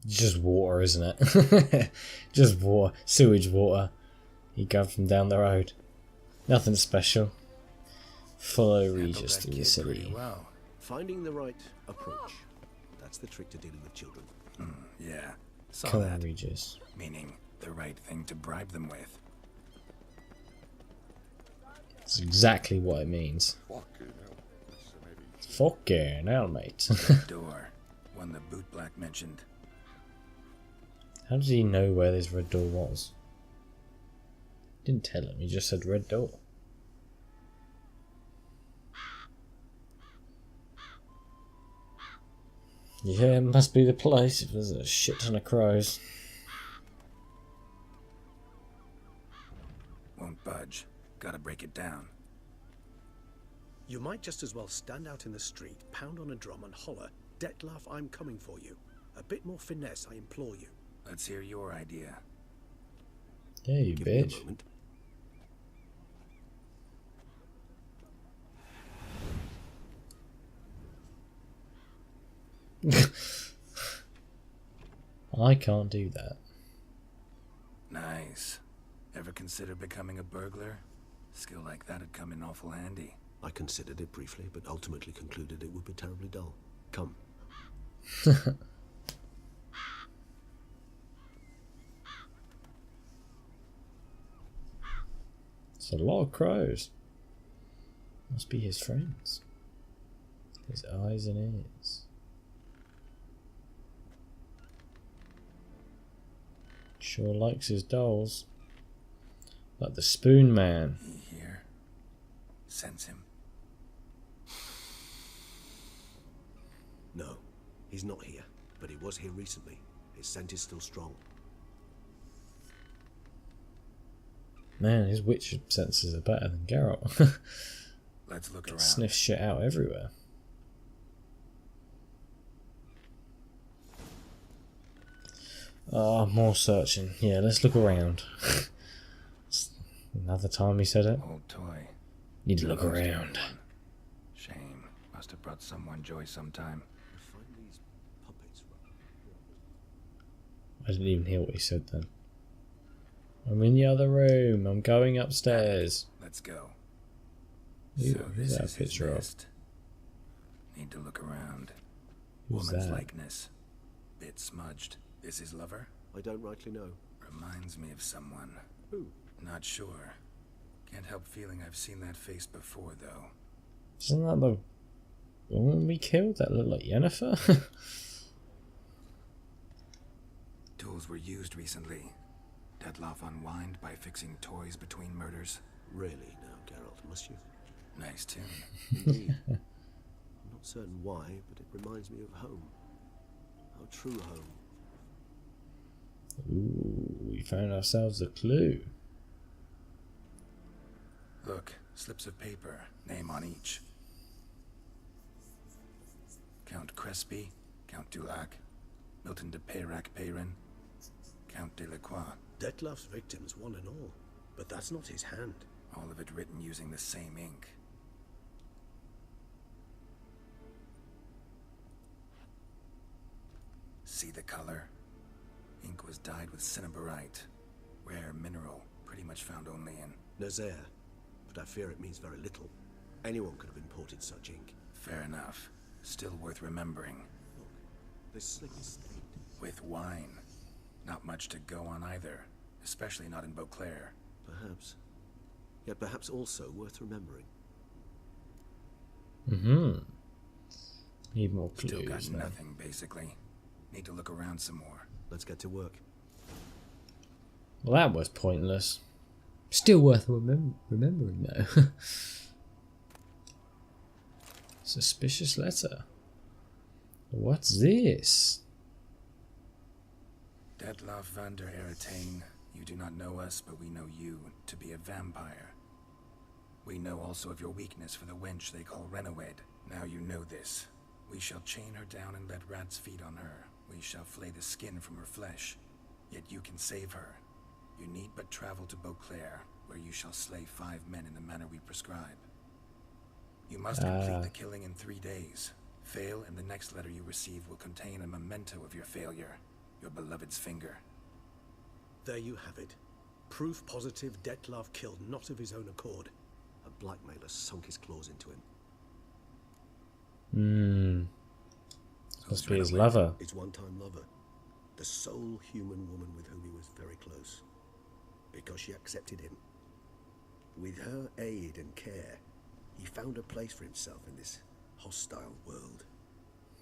Just water, isn't it? Just water. Sewage water. You go from down the road. Nothing special. Follow Regis through the city. Well. Finding the right approach. That's the trick to dealing with children. Yeah. Saw Come that. on, Regis. Meaning the right thing to bribe them with. That's exactly what it means. Fucking hell, mate. Red door. One the boot black mentioned. How does he know where this red door was? Didn't tell him, he just said red door. Yeah, it must be the place if there's a shit ton of crows. Won't budge. Gotta break it down. You might just as well stand out in the street, pound on a drum and holler, "Detlef, I'm coming for you." A bit more finesse, I implore you. Let's hear your idea. Yeah, you Give me a bitch. moment. I can't do that. Nice. Ever consider becoming a burglar? Skill like that'd come in awful handy. I considered it briefly, but ultimately concluded it would be terribly dull. Come. It's a lot of crows. Must be his friends. His eyes and ears. Sure likes his dolls. Like the Spoon Man. He here. Sense him. No, he's not here, but he was here recently. His scent is still strong. Man, his witch senses are better than Geralt. Let's look Can around. sniff shit out everywhere. Oh, more searching. Yeah, let's look around. Another time he said it. Old toy. Need to look Most around. everyone. Shame. Must have brought someone joy sometime. I find these puppets. I didn't even hear what he said then. I'm in the other room. I'm going upstairs. Let's go. Ew, So who's this that is his picture of? nest. Need to look around. Who's Woman's that? likeness. Bit smudged. Is his lover? I don't rightly know. Reminds me of someone. Who? Not sure. Can't help feeling I've seen that face before, though. Isn't that the woman we killed that looked like Yennefer? Tools were used recently. Detlef unwind by fixing toys between murders. Really now, Geralt, must you? Nice tune. Indeed. I'm not certain why, but it reminds me of home. Our true home. Ooh, we found ourselves a clue. Look, slips of paper, name on each. Count Crespi, Count Dulac, Milton de Peyrac-Peyrin, Count Delacroix. Detlef's victims, one and all. But that's not his hand. All of it written using the same ink. See the color? Ink was dyed with cinnabarite. Rare mineral, pretty much found only in... Nazaire. But I fear it means very little. Anyone could have imported such ink. Fair enough. Still worth remembering. Look, this slip is stained. With wine. Not much to go on either. Especially not in Beauclair. Perhaps. Yet perhaps also worth remembering. Need more clues. Still got man. nothing, basically. Need to look around some more. Let's get to work. Well, that was pointless. Still worth remembering though. Suspicious letter. What's this? Detlef van der Eretain, you do not know us, but we know you to be a vampire. We know also of your weakness for the wench they call Renowed. Now you know this. We shall chain her down and let rats feed on her. We shall flay the skin from her flesh. Yet you can save her. You need but travel to Beauclair, where you shall slay 5 men in the manner we prescribe. You must complete the killing in 3 days. Fail, and the next letter you receive will contain a memento of your failure. your beloved's finger. There you have it. Proof positive Dettlaff killed not of his own accord. A blackmailer sunk his claws into him. Must be his lover. His one-time lover. The sole human woman with whom he was very close. Because she accepted him. With her aid and care, he found a place for himself in this hostile world.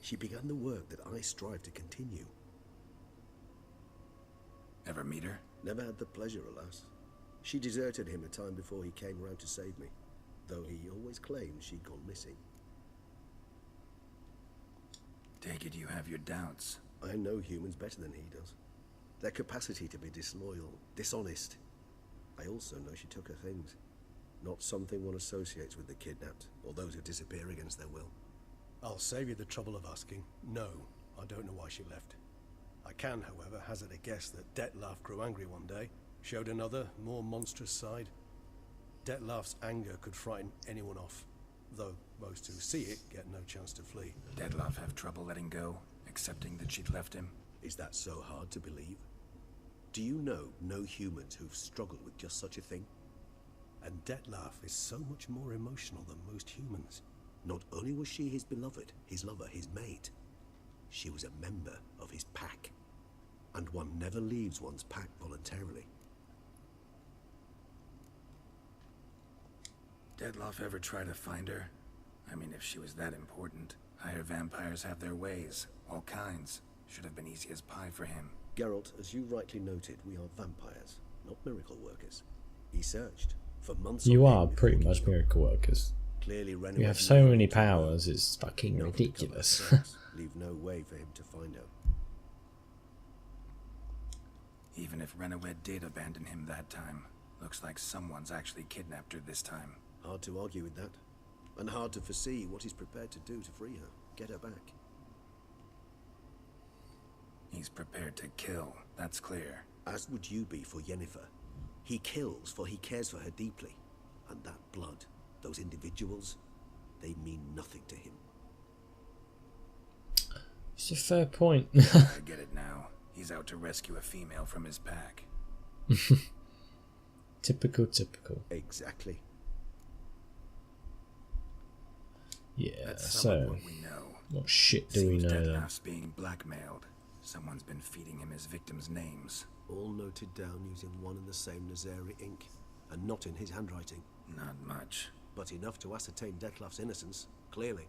She began the work that I strive to continue. Ever meet her? Never had the pleasure, alas. She deserted him a time before he came round to save me, though he always claimed she'd gone missing. Take it you have your doubts. I know humans better than he does. Their capacity to be disloyal, dishonest. I also know she took her things. Not something one associates with the kidnapped, or those who disappear against their will. I'll save you the trouble of asking. No, I don't know why she left. I can, however, hazard a guess that Dettlaff grew angry one day, showed another, more monstrous side. Dettlaff's anger could frighten anyone off, though most who see it get no chance to flee. Dettlaff have trouble letting go, accepting that she'd left him? Is that so hard to believe? Do you know no humans who've struggled with just such a thing? And Dettlaff is so much more emotional than most humans. Not only was she his beloved, his lover, his mate, she was a member of his pack. And one never leaves one's pack voluntarily. Dettlaff ever try to find her? I mean, if she was that important. Higher vampires have their ways, all kinds. Should have been easy as pie for him. Geralt, as you rightly noted, we are vampires, not miracle workers. He searched for months. You are pretty much miracle workers. Clearly, You have so many powers, it's fucking ridiculous. Leave no way for him to find her. Even if Renowed did abandon him that time, looks like someone's actually kidnapped her this time. Hard to argue with that. And hard to foresee what he's prepared to do to free her, get her back. He's prepared to kill, that's clear. As would you be for Yennefer. He kills for he cares for her deeply. And that blood, those individuals, they mean nothing to him. It's a fair point. I get it now. He's out to rescue a female from his pack. Typical. Exactly. Yeah, That's some of so what we know. what shit do we Seems know then? Dettlaff's being blackmailed. Someone's been feeding him his victims' names. All noted down using one and the same Nazari ink, and not in his handwriting. Not much. But enough to ascertain Dettlaff's innocence, clearly.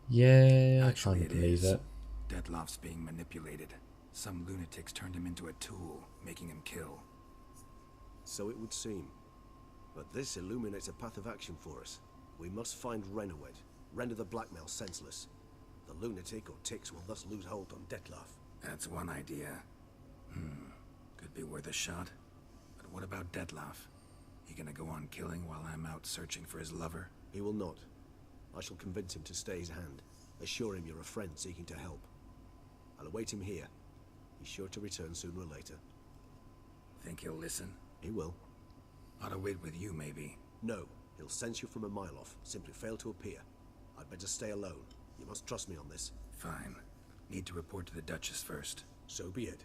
Yeah, I Actually, can't it believe is. it. Dettlaff's being manipulated. Some lunatics turned him into a tool, making him kill. So it would seem. But this illuminates a path of action for us. We must find Renowed, render the blackmail senseless. The lunatic or ticks will thus lose hold on Dettlaff. That's one idea. Could be worth a shot. But what about Dettlaff? He gonna go on killing while I'm out searching for his lover? He will not. I shall convince him to stay his hand. Assure him you're a friend seeking to help. I'll await him here. He's sure to return sooner or later. Think he'll listen? He will. Ought to wait with you, maybe. No, he'll sense you from a mile off. Simply fail to appear. I'd better stay alone. You must trust me on this. Fine. Need to report to the Duchess first. So be it.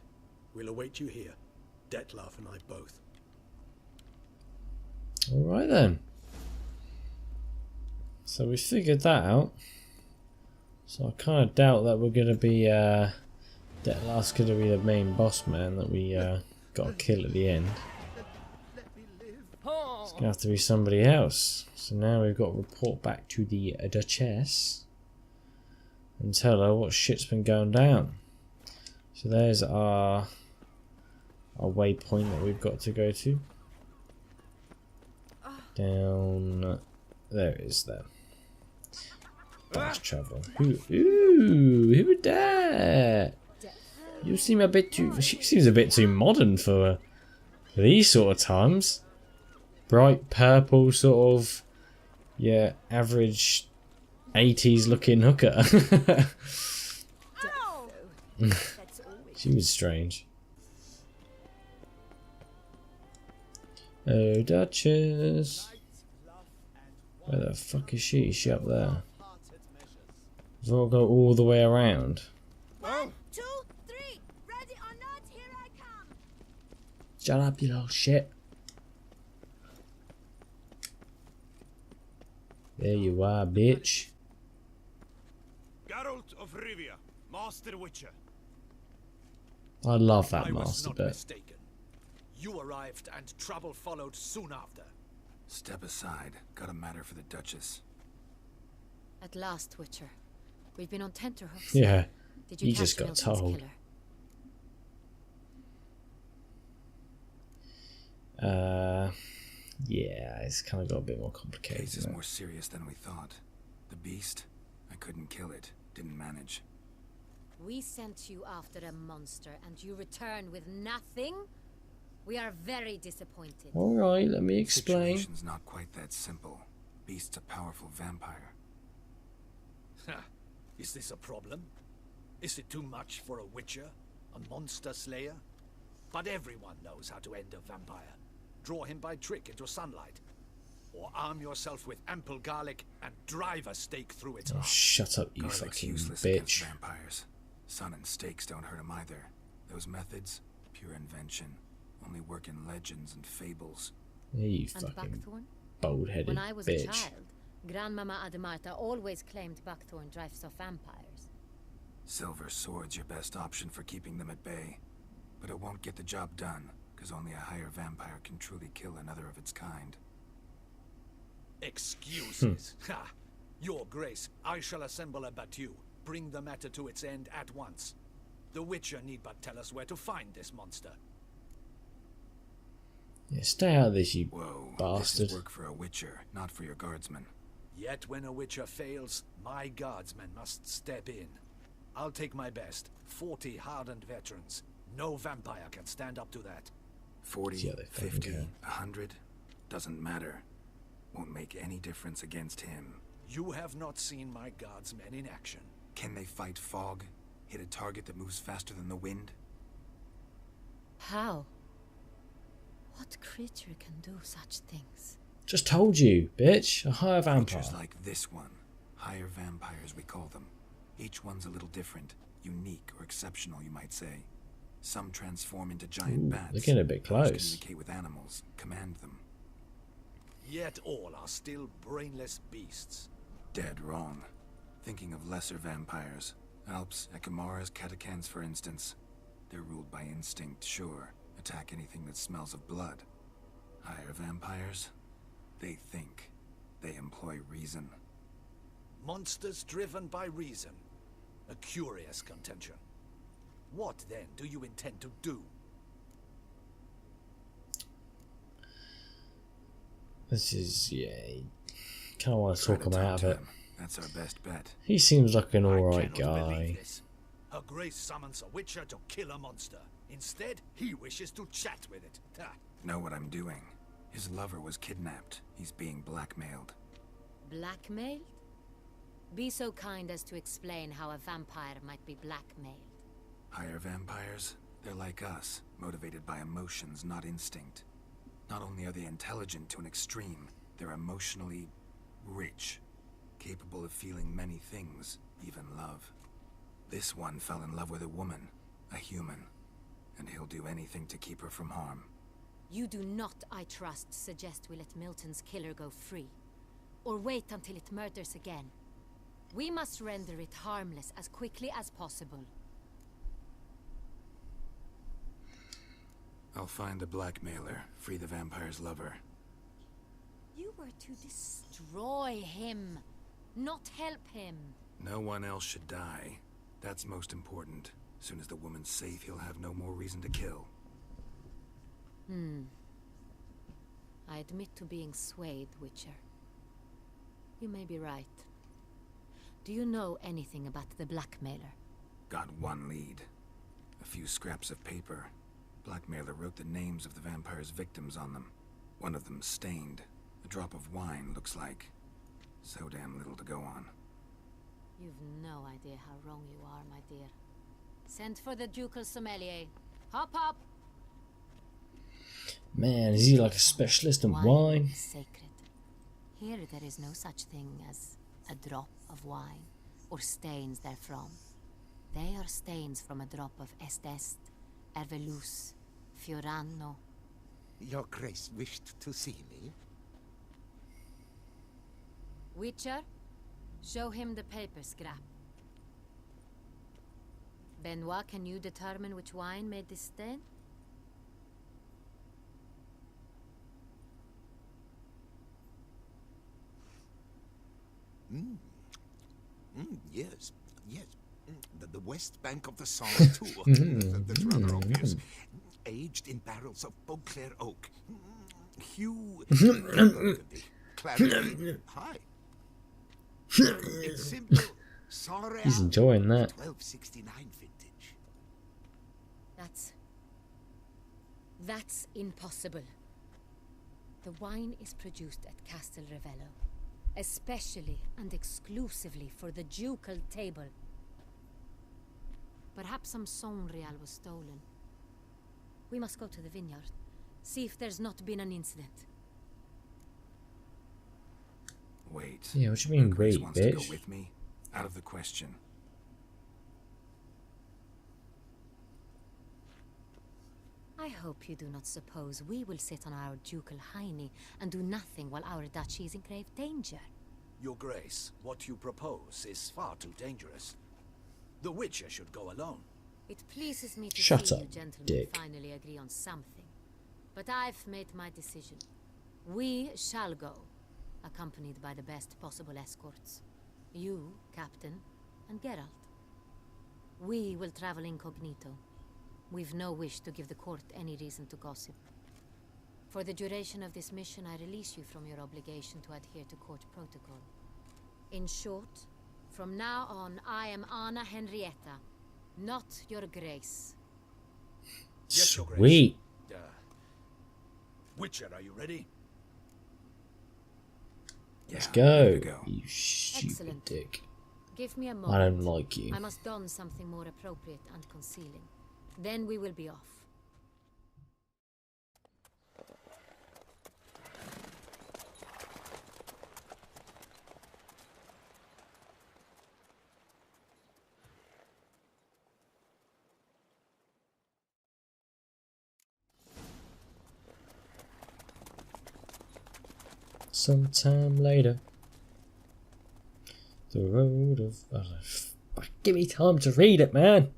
We'll await you here. Dettlaff and I both. Alright then. So we figured that out. So I kind of doubt that we're going to be Dettlaff's going to be the main boss man that we got to kill at the end. It's going to have to be somebody else. So now we've got to report back to the Duchess and tell her what shit's been going down. So there's our waypoint that we've got to go to. Down there it is there. Fast travel. Who would that? You seem a bit too. She seems a bit too modern for these sort of times. Bright purple, sort of. Yeah, average 80s looking hooker. She was strange. Oh, Duchess. Where the fuck is she? Is she up there? Does it all go all the way around? 1, 2, 3. Ready or not, here I come. Shut up, you little shit. There you are, bitch. Geralt of Rivia, Master Witcher. I love that I was master not bit. mistaken. You arrived and trouble followed soon after. Step aside. Got a matter for the Duchess. At last, Witcher. We've been on tenterhooks. Yeah, Did you you just capture got Milton's told. killer? Yeah, it's kind of got a bit more complicated. Case is Isn't it? more serious than we thought. The beast? I couldn't kill it. Didn't manage. We sent you after a monster and you return with nothing? We are very disappointed. All right, let me explain. Situation's not quite that simple. Beast's a powerful vampire. Is this a problem? Is it too much for a witcher? A monster slayer? But everyone knows how to end a vampire. Draw him by trick into sunlight. Or arm yourself with ample garlic and drive a stake through its Oh, heart. shut up, you Garlic's fucking useless against bitch. vampires. Sun and stakes don't hurt him either. Those methods, pure invention. Only work in legends and fables. Yeah, you And fucking Buckthorn? bald-headed When I was a bitch. child, Grandmama Ademarta always claimed Buckthorn drives off vampires. Silver sword's your best option for keeping them at bay. But it won't get the job done, because only a higher vampire can truly kill another of its kind. Excuses. Ha! Your Grace, I shall assemble a battue. Bring the matter to its end at once. The Witcher need but tell us where to find this monster. Yeah, stay out of this, you Whoa, bastard. this is work for a Witcher, not for your guardsmen. Yet when a Witcher fails, my guardsmen must step in. I'll take my best. 40 hardened veterans. No vampire can stand up to that. 40, Yeah, they fucking 50, can. 100, doesn't matter. Won't make any difference against him. You have not seen my guardsmen in action. Can they fight fog? Hit a target that moves faster than the wind? How? What creature can do such things? Just told you, bitch. A higher vampire. Creatures like this one. Higher vampires, we call them. Each one's a little different. Unique or exceptional, you might say. Some transform into giant Ooh, bats. they're getting a bit Others close. communicate with animals, command them. Yet all are still brainless beasts. Dead wrong. Thinking of lesser vampires. Alps, Ekamaras, Catacans, for instance. They're ruled by instinct, sure. Attack anything that smells of blood. Higher vampires? They think. They employ reason. Monsters driven by reason. A curious contention. What then do you intend to do? This is, yeah. Kind of want to talk him out of it. That's our best bet. He seems like an I alright cannot believe guy. this. Her Grace summons a Witcher to kill a monster. Instead, he wishes to chat with it. Ha. Know what I'm doing. His lover was kidnapped. He's being blackmailed. Blackmailed? Be so kind as to explain how a vampire might be blackmailed. Higher vampires? They're like us, motivated by emotions, not instinct. Not only are they intelligent to an extreme, they're emotionally rich, capable of feeling many things, even love. This one fell in love with a woman, a human, and he'll do anything to keep her from harm. You do not, I trust, suggest we let Milton's killer go free. Or wait until it murders again. We must render it harmless as quickly as possible. I'll find the blackmailer, free the vampire's lover. You were to destroy him, not help him. No one else should die. That's most important. As soon as the woman's safe, he'll have no more reason to kill. I admit to being swayed, Witcher. You may be right. Do you know anything about the blackmailer? Got one lead. A few scraps of paper. Blackmailer wrote the names of the vampire's victims on them. One of them stained. A drop of wine, looks like. So damn little to go on. You've no idea how wrong you are, my dear. Send for the ducal sommelier. Hop, hop! Man, is he like a specialist in wine? is sacred. Here there is no such thing as a drop of wine, or stains therefrom. They are stains from a drop of Est, Ervelus, Fiorano. Your Grace wished to see me? Witcher, show him the paper scrap. Benoit, can you determine which wine made this stain? Yes, yes. The west bank of the Somme too. That's rather obvious. Aged in barrels of Beauclair oak. Hue burgundy. Clarity high. It's simple. Soleil. He's enjoying that. 1269 vintage. That's impossible. The wine is produced at Castel Revello, especially and exclusively for the ducal table. Perhaps some Sonreal was stolen. We must go to the vineyard, see if there's not been an incident. Wait. Yeah, what do you mean, Grace wait, wants to go bitch? with me? Out of the question. I hope you do not suppose we will sit on our ducal hiney and do nothing while our duchy is in grave danger. Your Grace, what you propose is far too dangerous. The Witcher should go alone. It pleases me to Shut see up, you gentlemen dick. finally agree on something. But I've made my decision. We shall go, accompanied by the best possible escorts. You, Captain, and Geralt. We will travel incognito. We've no wish to give the court any reason to gossip. For the duration of this mission, I release you from your obligation to adhere to court protocol. In short, from now on, I am Anna Henrietta, not your Grace. Yes, Your Grace. Sweet. Witcher, are you ready? Let's Yeah, go. ready to go. You stupid Excellent. dick. Give me a moment. I don't like you. I must don something more appropriate and concealing. Then we will be off. Sometime later. The road of... Give me time to read it, man.